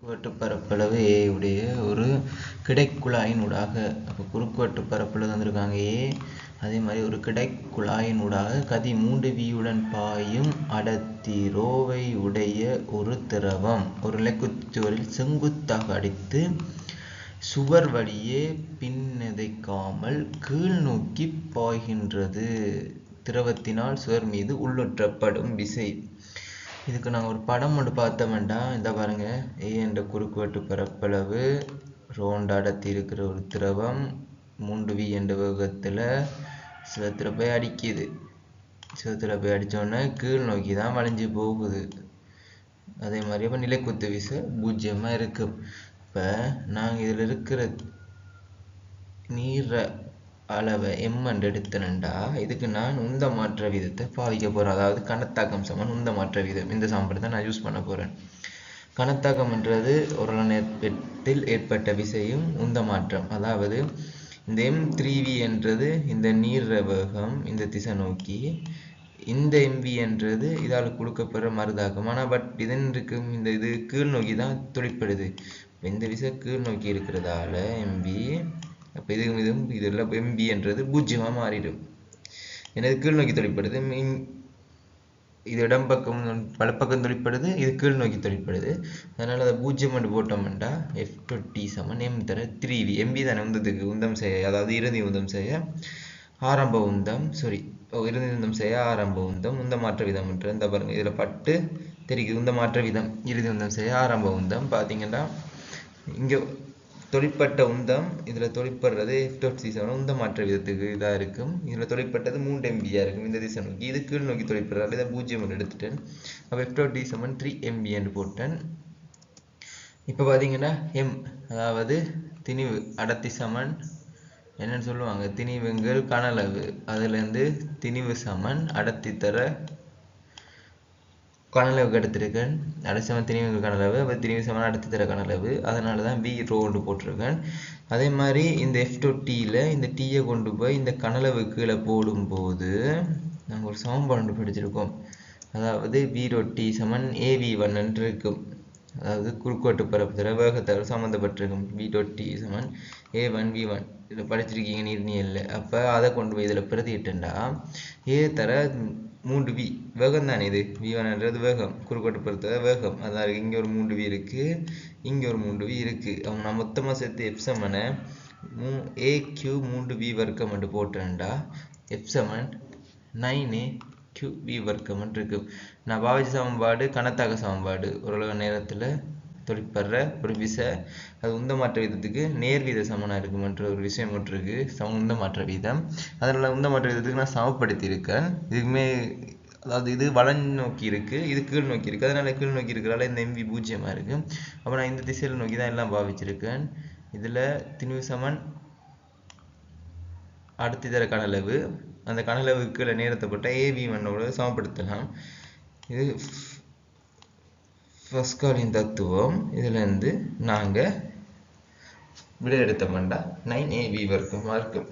குறுக்குவெட்டு பரப்பளவு A உடைய ஒரு கிடைக்குழாயினூடாக அப்போ குறுக்குவெட்டு பரப்பளவு தந்திருக்காங்க A. அதே மாதிரி ஒரு கிடைக்குழாயினூடாக கதி 3V உடன் பாயும் அடர்த்தி ரோவை உடைய ஒரு திரவம் ஒரு நிலைக்குச்சுவரில் செங்குத்தாக அடித்து சுவர் வழியே பின்னதைக்காமல் கீழ் நோக்கி பாய்கின்றது. திரவத்தினால் சுவர் மீது உள்ளொற்றப்படும் விசை. இதுக்கு நாங்கள் ஒரு படம் ஒன்று பார்த்தோம்டா, இந்த பாருங்க, ஏ என்ற குறுக்குவெட்டு பரப்பளவு ரோண்ட அடர்த்தி இருக்கிற ஒரு திரவம் 3V என்ற வேகத்தில் சிவத்தில் போய் அடிக்குது. சிவத்தில் போய் அடித்தோடனே கீழ் நோக்கி தான் வளைஞ்சு போகுது. அதே மாதிரி அப்போ நிலைக்குத்து விசை 0 இருக்கும். இப்போ நாங்கள் இதில் இருக்கிற நீர அளவை எம் என்று எடுத்தனண்டா இதுக்கு நான் உந்த மாற்ற வீதத்தை பாவிக்க போகிறேன். அதாவது கணத்தாக்கம் சமன் உந்த மாற்ற வீதம். இந்த சமன்பாட்டை தான் நான் யூஸ் பண்ண போகிறேன். கணத்தாக்கம் என்றது ஒரு நேரத்தில் ஏற்பட்ட விசையும் உந்த மாற்றம். அதாவது இந்த M3V என்றது இந்த நீர் வேகம் இந்த திசை நோக்கி, இந்த MV என்றது இதால் கொடுக்கப்படுற மறுதாக்கம். ஆனால் பட் இதன் இருக்கும் இந்த இது கீழ் நோக்கி தான் துடிப்படுது. இந்த விசை கீழ் நோக்கி இருக்கிறதால MV அப்போ இதுவும் இதில் MB என்றது 0 மாறிடும். எனது கீழ் நோக்கி தொழிற்படுது. இது இடம்பக்கம் வலப்பக்கம் தொழிற்படுது, இது கீழ் நோக்கி தொழிற்படுது. அதனால் அதை 0 போட்டோம்னா F20 சமன் M தர 3V. MB தானே உந்தத்துக்கு உந்தம் செய்ய, அதாவது இறுதி உந்தம் செய்ய ஆரம்ப உந்தம் இறுதி உந்தம் செய்ய ஆரம்ப உந்தம் உந்த மாற்ற விதம் என்று இந்த பாருங்க இதில் பட்டு தெரியுது. உந்த மாற்ற விதம் இறுதி உந்தம் செய்ய ஆரம்ப உந்தம் பார்த்தீங்கன்னா இங்கே தொழிற்பட்ட உந்தம் இதில் தொழிற்படுறது F20 சமன் உந்த மாற்ற விதத்துக்கு இதாக இருக்கும். இதில் தொழிற்பட்டது 3MB இருக்கும் இந்த திசை நோக்கி. இது கீழ் நோக்கி தொழிற்படுறது இதை 0 எடுத்துட்டேன். அப்போ F20 சமன் 3MB என்று போட்டேன். இப்போ பார்த்தீங்கன்னா M அதாவது திணிவு அடர்த்தி சமன் என்னன்னு சொல்லுவாங்க, திணிவுங்கள் கனளவு. அதுலேருந்து திணிவு சமன் அடர்த்தி தர கனளவுக்கு எடுத்திருக்கேன். அடர்த்தி சமன் திணிவு கனளவு, அப்போ திணிவு சமன் அடர்த்தி தர கனளவு. அதனால தான் V ரோடு போட்டிருக்கேன். அதே மாதிரி இந்த F20யில் இந்த டீயை கொண்டு போய் இந்த கனளவு கீழே போடும்போது நாங்கள் ஒரு சமன்பாடு படிச்சிருக்கோம். அதாவது V சமன் AV1 என்று இருக்கும். அதாவது குறுக்குவெட்டு பரப்பு வேகத்தால் சம்மந்தப்பட்டிருக்கும். V20 சமன் A1V1 இதில் படிச்சிருக்கீங்க நீர்நிலையில். அப்போ அதை கொண்டு போய் இதில் பிரதிட்டா A தர 3V வேகம் தானே இது. V1என்றது வேகம், குறுக்குவெட்டு பரப்பு வேகம். அதாவது இங்கே ஒரு 3V இருக்குது, இங்கே ஒரு 3V இருக்குது. அவங்க நான் மொத்தமாக சேர்த்து F சமனை AQ 3V வர்க்கம் என்று போட்டேன்டா F சமன் 9AQV வர்க்கம் இருக்கு. நான் பாவிச்ச சமன்பாடு கணத்தாக்க சமன்பாடு. ஓரளவு நேரத்தில் தொழிற்படுற ஒரு விசை அது உந்த மாற்ற வீதத்துக்கு நேர்வீத சமனாக இருக்குமென்ற ஒரு விஷயம் ஒன்று இருக்குது, உந்த மாற்ற வீதம். அதனால் உந்த மாற்ற வீதத்துக்கு நான் சமப்படுத்தி இருக்கேன். இதுக்குமே அதாவது இது வளைஞ்சு நோக்கி இருக்குது, இது கீழ் நோக்கி இருக்குது. அதனால் கீழ் நோக்கி இருக்கிறதால இந்த MV 0 இருக்குது. அப்போ நான் இந்த திசையில் நோக்கி தான் எல்லாம் பாவிச்சிருக்கேன். இதில் திணிவு சமன் அடர்த்தி தர கனளவு, அந்த கனளவுக்கு கீழே நேரத்தைப்பட்ட AV1 சமப்படுத்தலாம். இது பஸ்காலின் தத்துவம். இதிலேருந்து நாங்கள் விடை எடுத்தோம்னா 9AV வர்க்கம் இருக்கும்.